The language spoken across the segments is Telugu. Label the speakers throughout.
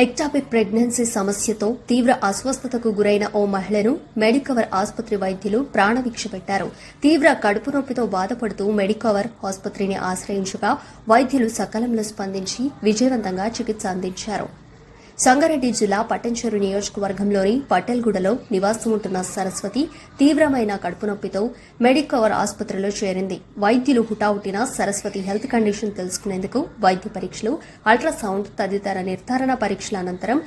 Speaker 1: ఎక్టాపిక్ ప్రెగ్నెన్సీ సమస్యతో తీవ్ర అస్వస్థతకు గురైన ఓ మహిళను మెడికవర్ ఆసుపత్రి వైద్యులు ప్రాణభిక్ష పెట్టారు. తీవ్ర కడుపు నొప్పితో బాధపడుతూ మెడికవర్ ఆసుపత్రిని ఆశ్రయించగా వైద్యులు సకాలంలో స్పందించి విజయవంతంగా చికిత్స అందించారు. సంగారెడ్డి జిల్లా పట్టంచెరు నియోజకవర్గంలోని పటేల్గూడలో నివాసం ఉంటున్న సరస్వతి తీవ్రమైన కడుపు నొప్పితో మెడికవర్ ఆసుపత్రిలో చేరింది. వైద్యులు హుటాహుటిన సరస్వతి హెల్త్ కండిషన్ తెలుసుకునేందుకు వైద్య పరీక్షలు, అల్ట్రాసౌండ్ తదితర నిర్ధారణ పరీక్షల అనంతరం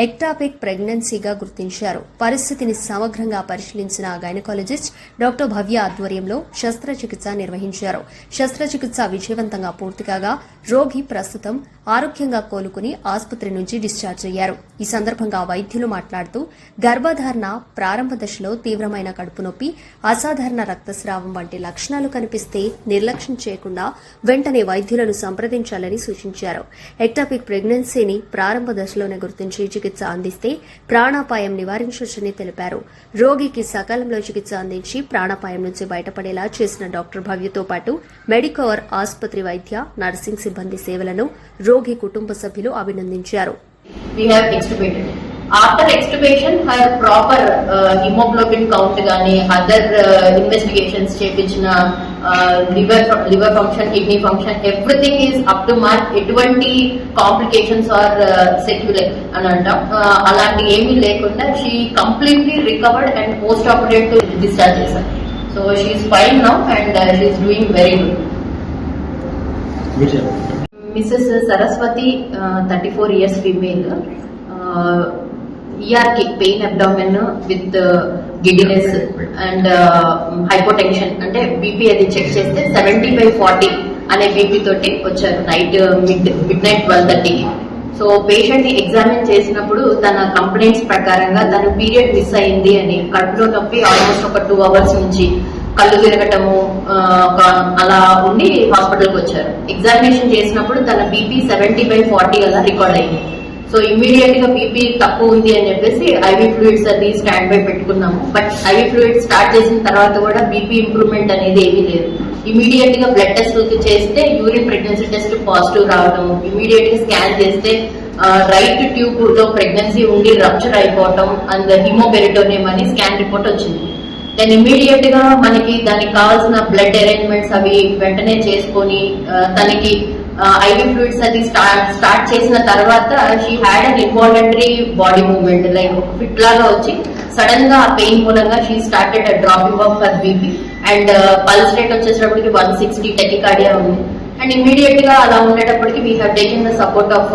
Speaker 1: ఎక్టాపిక్ ప్రెగ్నెన్సీగా గుర్తించారు. పరిస్థితిని సమగ్రంగా పరిశీలించిన గైనకాలజిస్ట్ డాక్టర్ భవ్య ఆధ్వర్యంలో శస్త్రచికిత్స నిర్వహించారు. శస్త్రచికిత్స విజయవంతంగా పూర్తి కాగా రోగి ప్రస్తుతం ఆరోగ్యంగా కోలుకుని ఆసుపత్రి నుంచి డిశ్చార్జ్ అయ్యారు. ఈ సందర్భంగా వైద్యులు మాట్లాడుతూ గర్భధారణ ప్రారంభ దశలో తీవ్రమైన కడుపు నొప్పి, అసాధారణ రక్తస్రావం వంటి లక్షణాలు కనిపిస్తే నిర్లక్ష్యం చేయకుండా వెంటనే వైద్యులను సంప్రదించాలని సూచించారు. ఎక్టాపిక్ ప్రెగ్నెన్సీని ప్రారంభ దశలోనే గుర్తించి చికిత్స అందిస్తే ప్రాణాపాయం నివారించవచ్చని తెలిపారు. రోగికి సకాలంలో చికిత్స అందించి ప్రాణాపాయం నుంచి బయటపడేలా చేసిన డాక్టర్ భవ్యతో పాటు మెడికవర్ ఆసుపత్రి వైద్య, నర్సింగ్ సిబ్బంది సేవలను రోగి కుటుంబ సభ్యులు అభినందించారు.
Speaker 2: After extubation, her proper hemoglobin count gaani, other investigations chepinchina liver function, kidney function, everything is up to mark. Etvanti complications or sequelae ananta alanti emi lekunda she completely recovered and post operative discharge chesaru. So she is fine now and she is doing very good. Mrs. Saraswati, 34 years female, ERK, pain abdomen with giddiness and hypotension, అంటే బీపీ అది చెక్ చేస్తే 70/40 అనే బీపీ తోటి వచ్చారు నైట్ మిడ్ నైట్ 12:30కి. సో పేషెంట్ ని ఎగ్జామిన్ చేసినప్పుడు తన కంప్లైంట్స్ ప్రకారంగా తన పీరియడ్ మిస్ అయింది అని, కడుపులో నొప్పి ఆల్మోస్ట్ ఒక 2 hours నుంచి, కళ్ళు తిరగటము అలా ఉండి హాస్పిటల్కి వచ్చారు. ఎగ్జామినేషన్ చేసినప్పుడు తన బీపీ 70/40 అలా రికార్డ్ అయింది. సో ఇమీడియట్ గా బీపీ తక్కువ ఉంది అని చెప్పేసి ఐవీ ఫ్లూయిడ్స్ అది స్టాండ్ బై పెట్టుకున్నాము. బట్ ఐవీ ఫ్లూయిడ్స్ స్టార్ట్ చేసిన తర్వాత కూడా బీపీ ఇంప్రూవ్మెంట్ అనేది ఏమీ లేదు. ఇమీడియట్ గా బ్లడ్ టెస్ట్ చేస్తే యూరిన్ ప్రెగ్నెన్సీ టెస్ట్ పాజిటివ్ రావడం, ఇమీడియట్ గా స్కాన్ చేస్తే రైట్ ట్యూబ్ లో ప్రెగ్నెన్సీ ఉండి రప్చర్ అయిపోవటం అండ్ హిమోపెరిటోనియం అని స్కాన్ రిపోర్ట్ వచ్చింది. దెన్ ఇమీడియట్ గా మనకి దానికి కావాల్సిన బ్లడ్ అరేంజ్మెంట్స్ అవి వెంటనే చేసుకొని తనకి ఐవీ ఫ్లూయిడ్స్ అది స్టార్ట్ చేసిన తర్వాత she had an involuntary body movement, like ఒక ఫిట్ లాగా వచ్చి సడన్ గా ఆ పెయిన్ మూలంగా she started dropping off her BP and pulse rate వచ్చేటప్పటికి 160 టెకికార్డియా ఉంది. అండ్ ఇమీడియట్ గా అలా ఉండేటప్పటికి we have taken the support of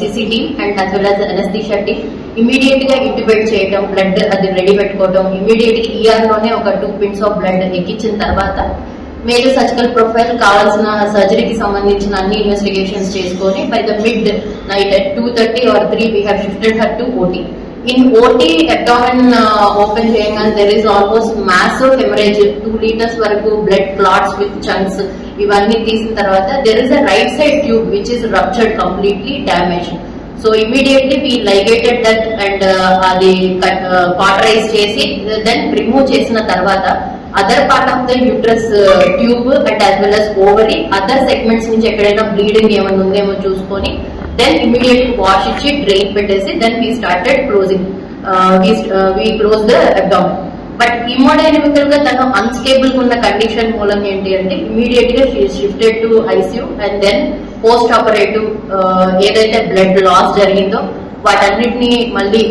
Speaker 2: CC team and as well as anaesthesia team. Immediate గా ఇంటిబేట్ చేయడం, బ్లడ్ అది రెడీ పెట్టుకోవడం, ఇమీడియట్ గా ఈఆర్ లోనే ఒక 2 pins ఆఫ్ బ్లడ్ ఎక్కించిన తర్వాత మేజర్ సర్జికల్ ప్రొఫైల్ కావాల్సిన సర్జరీకి సంబంధించిన అన్ని ఇన్వెస్టిగేషన్స్ చేసుకొని by the mid night at 2:30 or 3 we have shifted her to OT. In OT, abdomen open చేయగానే there is almost massive hemorrhage, 2 liters వరకు blood clots with chunks. ఇవన్నీ తీసిన తర్వాత there is a right side tube which is ruptured, completely damaged. So immediately we ligated that and అది cauterize చేసి then remove చేసిన తర్వాత other part of the uterus tube and as well as ovary other segments నుంచి ఎక్కడైనా బ్లీడింగ్ ఏమైనా ఉందేమో చూసుకొని దెన్ ఇమీడియట్ వాష్ ఇచ్చి డ్రైన్ పెట్టేసి then we started closing we close the abdomen. But haemodynamical గా తను అన్స్టేబుల్ ఉన్న కండిషన్ మూలం ఏంటి అంటే ఇమీడియట్ గా shifted to ICU and then post operative ఏదైతే బ్లడ్ లాస్ జరిగిందో వాటన్నిటిని మళ్ళీ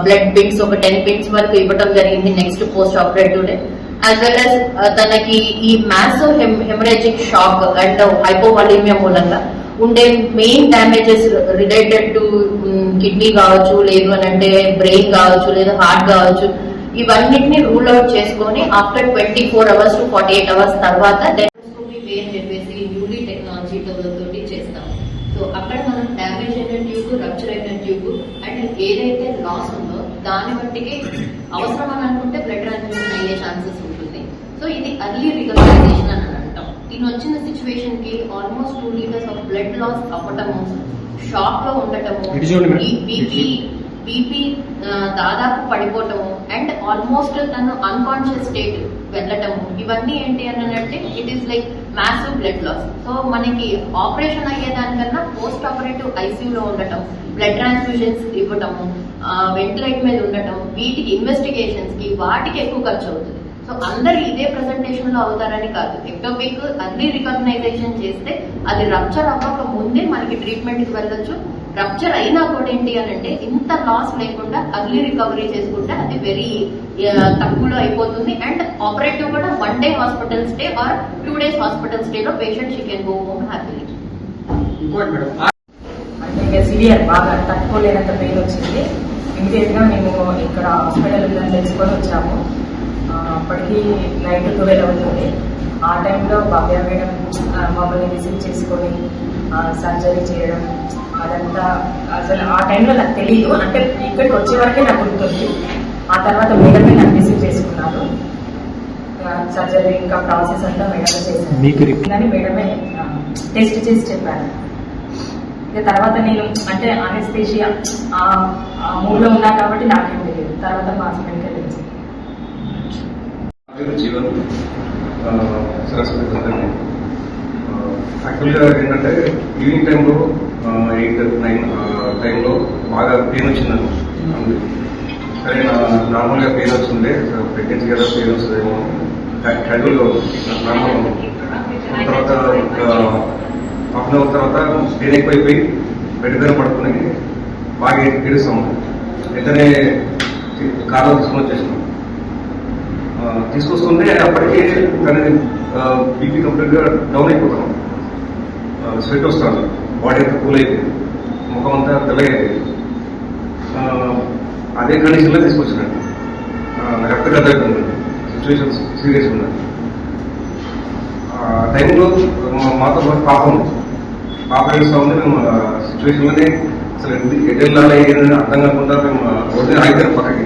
Speaker 2: బ్లడ్ పిన్స్ ఒక 10 pins వరకు ఇవ్వడం జరిగింది next post operative day. As well as తనకి ఈ మ్యాసివ్ హెమరేజిక్ షాక్ అండ్ హైపోవాలీమియా మూలంగా ఉండే main damages related to kidney కావచ్చు, లేదు అని అంటే బ్రెయిన్ కావచ్చు, లేదా హార్ట్ కావచ్చు, ఇవన్నిటిని రూల్ అవుట్ చేసుకొని ఆఫ్టర్ 24 hours to 48 hours తర్వాత డెండోస్కోపీ వే అని చెప్పేసి న్యూలీ టెక్నాలజీ తోటి చేస్తాం. సో అక్కడ మనం డ్యామేజ్ అయిన ట్యూబ్, రప్చర్ అయిన ట్యూబ్ అండ్ ఏదైతే లాస్ ఉందో దాని బట్టికి అవసరం అని అనుకుంటే బ్లడ్ ట్రాన్స్ఫ్యూజన్ అయ్యే ఛాన్సెస్ ఉంటుంది. సో ఇది అర్లీ రికగ్నైజేషన్ అని అంటాం. దీని వచ్చిన సిచ్యువేషన్ కి almost 2 liters of blood loss అవ్వటము, షాక్ లో ఉండటము, బీపీ దాదాపు పడిపోవటము అండ్ ఆల్మోస్ట్ తను అన్కాన్షియస్ స్టేట్ వెళ్ళటము, ఇవన్నీ ఏంటి అని అంటే it is like massive blood loss. So మనకి ఆపరేషన్ అయ్యేదానికన్నా పోస్ట్ ఆపరేటివ్ ఐసీయూలో ఉండటం, బ్లడ్ ట్రాన్స్ఫ్యూజన్స్ ఇవ్వటము, వెంటిలేటర్ మీద ఉండటం, వీటికి ఇన్వెస్టిగేషన్స్ కి వాటికి ఎక్కువ ఖర్చు అవుతుంది. సో అందరు ఇదే ప్రెజెంటేషన్ లో అవుతారని కాదు. ఎక్టోపిక్ అర్లీ రికగ్నైజేషన్ చేస్తే అది రప్చర్ అవ్వక ముందే మనకి ట్రీట్మెంట్ కి వెళ్ళొచ్చు. రప్చర్ అయినా కూడా ఏంటి అని అంటే ఇంత లాస్ లేకుండా అర్లీ రికవరీ చేసుకుంటే అది వెరీ తక్కువలో అయిపోతుంది. అండ్ ఆపరేటివ్ కూడా 1 day hospital stay or 2 days hospital స్టేలో patient she can go home happily.
Speaker 3: అంటే సివియర్ బాగా తట్టుకోలేనంత పెయిన్ వచ్చింది. ఇమీడియట్ గా మేము ఇక్కడ హాస్పిటల్ తెచ్చుకొని వచ్చాము. అప్పటికి నైట్ 12 అవుతుంది. ఆ టైంలో భవ్య మేడం మమ్మల్ని విజిట్ చేసుకొని సర్జరీ చేయడం అదంతా అసలు ఆ టైంలో నాకు తెలియదు. అంటే ఇక్కడికి వచ్చే వరకే నాకు గుర్తుంది. ఆ తర్వాత మేడమే నాకు విజిట్ చేసుకున్నారు. సర్జరీ ఇంకా ప్రాసెస్ అంతా మేడమే చేశాను కానీ మేడమే టెస్ట్ చేసి చెప్పారు. ఇక తర్వాత నేను అంటే అనెస్థీషియా ఆ మూడ్లో ఉన్నా కాబట్టి నాకేం తెలియదు. తర్వాత మా హస్బెండ్కే తెలిసింది.
Speaker 4: జీవన్ సరస్వతి యాక్చువల్గా ఏంటంటే ఈవినింగ్ టైంలో 8-9 టైంలో బాగా పెయిన్ వచ్చిందని అంది. సరే నార్మల్గా పెయిన్ వస్తుండే ప్రెగ్నెన్సీ కదా పెయిన్ వస్తుందేమో షెడ్యూల్లో నార్మల్ తర్వాత హాఫ్ అన్ అవర్ తర్వాత పెయిన్ ఎక్కువైపోయి బెడ్ మీద పడుకుని బాగా ఏడుస్తాము. వెంటనే కార్లో తీసుకొని వచ్చేసినాం. తీసుకొస్తుంటే అప్పటికే కానీ బీపీ కంప్లీట్ గా డౌన్ అయిపోతాం. స్వెట్ వస్తుంది, బాడీ అంతా కూల్ అయిపోయింది, ముఖం అంతా తెల్లగైపోయింది. అదే కండిషన్ లో తీసుకొచ్చినాను. రక్తగత అయిపోయింది, సిచ్యువేషన్ సీరియస్ ఉంది. టైంలో మాతో పాటు పాప ఉంది. పాప ఏడుస్తా ఉంది. మేము సిచ్యువేషన్ లోనే అసలు ఎటెళ్ళాలి ఏదైనా అర్థం కాకుండా మేము రోడ్డు ఆగిపోయాం. పక్కకి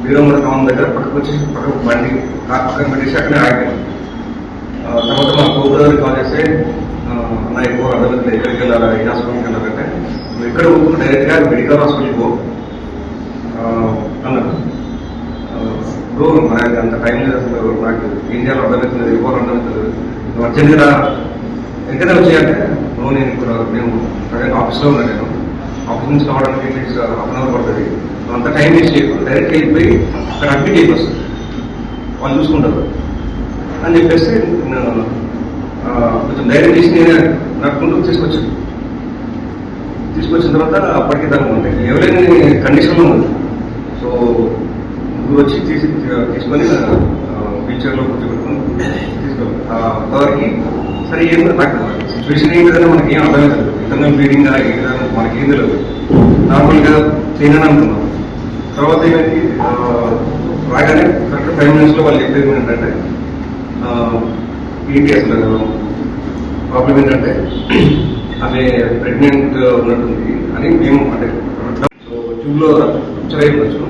Speaker 4: వీరమ్మల టౌన్ దగ్గర పక్కకు వచ్చి పక్కకు బండి పక్కన పెట్టేసి అక్కడే ఆగిపోయాం. తర్వాత మా కోబ్రదర్కి కాల్ చేస్తే నా ఎక్కువ అర్థమైతే ఎక్కడికి వెళ్ళాలా, ఏ హాస్పిటల్కి వెళ్ళాలంటే నువ్వు ఎక్కడ పోకుండా డైరెక్ట్ గా మెడికల్ హాస్పిటల్కి పో అన్నారు. బ్రో మనకి అంత టైం లేదు, అసలు నాకు ఏం చేయాలో అర్థమవుతుంది, ఎక్కువ అర్థమవుతుంది, నువ్వు అర్జెంట్గా ఎంతనే వచ్చాయంటే నువ్వు నేను ఇక్కడ మేము ఆఫీస్లో ఉన్నాను. నేను ఆఫీస్ నుంచి రావడానికి అట్లీస్ట్ హాఫ్ అన్ అవర్ పడుతుంది. అంత టైం వేస్ట్ చేయకుండా డైరెక్ట్ వెళ్ళిపోయి అక్కడ అడ్మిట్ అయిపోతుంది, వాళ్ళు చూసుకుంటారు అని చెప్పేసి కొంచెం ధైర్యం చేసి నేను నడుపుకుంటూ తీసుకొచ్చిన తర్వాత అప్పటికి దానికి ఉంటాయి ఎవరైనా కండిషన్లో ఉంది. సో ముగ్గురు వచ్చి తీసుకొని వీల్చైర్లో కూర్చోబెట్టుకుని తీసుకెళ్ళాం. అంతవరకు సరే ఏం నాకు సిచ్యువేషన్ ఏం కదంటే మనకి ఏం అర్థం లేదు. ఇంటర్నల్ బ్లీడింగ్ మనకి ఏం తెలియదు. నార్మల్గా క్లీన్ అని అనుకున్నాం. తర్వాత ఏమైంది, రాగానే కరెక్ట్ 5 minutes వాళ్ళు చెప్పేది ఏంటంటే ఏంటి అసలు ప్రాబ్లం ఏంటంటే ఆమె ప్రెగ్నెంట్ ఉన్నట్టుంది అని మేము అంటే సో ట్యూబ్లో రప్చర్ అయి ఉండొచ్చు,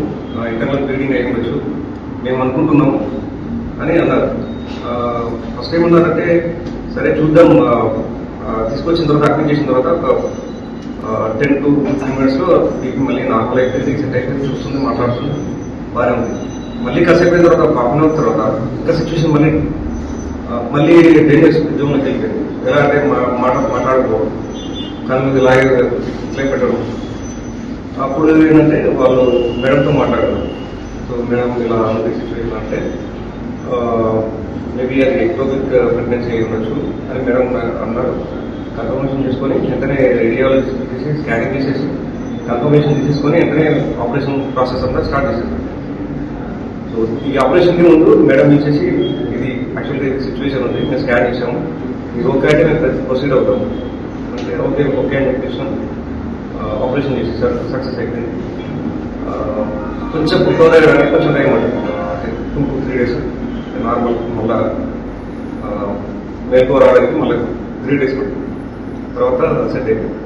Speaker 4: ఇంటర్నల్ బ్లీడింగ్ అయి ఉండొచ్చు మేము అనుకుంటున్నాము అని అన్నారు. ఫస్ట్ ఏమన్నారంటే సరే చూద్దాం, తీసుకొచ్చిన తర్వాత అడ్మిట్ చేసిన తర్వాత ఒక 10 to 15 minutes లో బీపీ మళ్ళీ నార్మల్ అయితే రీసెంట్ అయితే చూస్తుంది, మాట్లాడుతుంది, బాగానే ఉంది. మళ్ళీ కాసేపు అయిన తర్వాత హాఫ్ అన్ అవర్ తర్వాత ఇంకా సిచ్యువేషన్ మళ్ళీ డేంజరస్ జోన్లోకి వెళ్ళిపోయింది. ఎలా అంటే మాట్లాడుకోవడం, కానీ మీద ఇట్లా పెట్టడం. అప్పుడు ఏంటంటే వాళ్ళు మేడంతో మాట్లాడారు. సో మేడం ఇలా ఉంది సిచ్యువేషన్ అంటే మేబీ అది ఎక్టోపిక్ ప్రెగ్నెన్సీ అయి ఉండొచ్చు అని మేడం అన్నారు. కన్ఫర్మేషన్ చేసుకొని వెంటనే రేడియాలజీ చేసి స్కానింగ్ చేసేసి కన్ఫర్మేషన్ తీసుకొని వెంటనే ఆపరేషన్ ప్రాసెస్ అంతా స్టార్ట్ చేసేది. సో ఈ ఆపరేషన్కి ముందు మేడం ఇచ్చేసి ఇది యాక్చువల్గా ఇది సిచ్యువేషన్ ఉంది, మేము స్కాన్ చేసాము, ఇది ఓకే అంటే మేము ప్రొసీడ్ అవుతాము అంటే ఓకే అని చెప్పేసి ఆపరేషన్ చేసేసారు. సక్సెస్ అయిపోయింది. కొంచెం రికవరీ అవ్వడానికి కొంచెం టైం పడుతుంది, 2 to 3 days. నార్మల్ మళ్ళా మేల్కో రావడానికి మళ్ళీ 3 days పడుతుంది. తర్వాత సెట్ అయిపోయింది.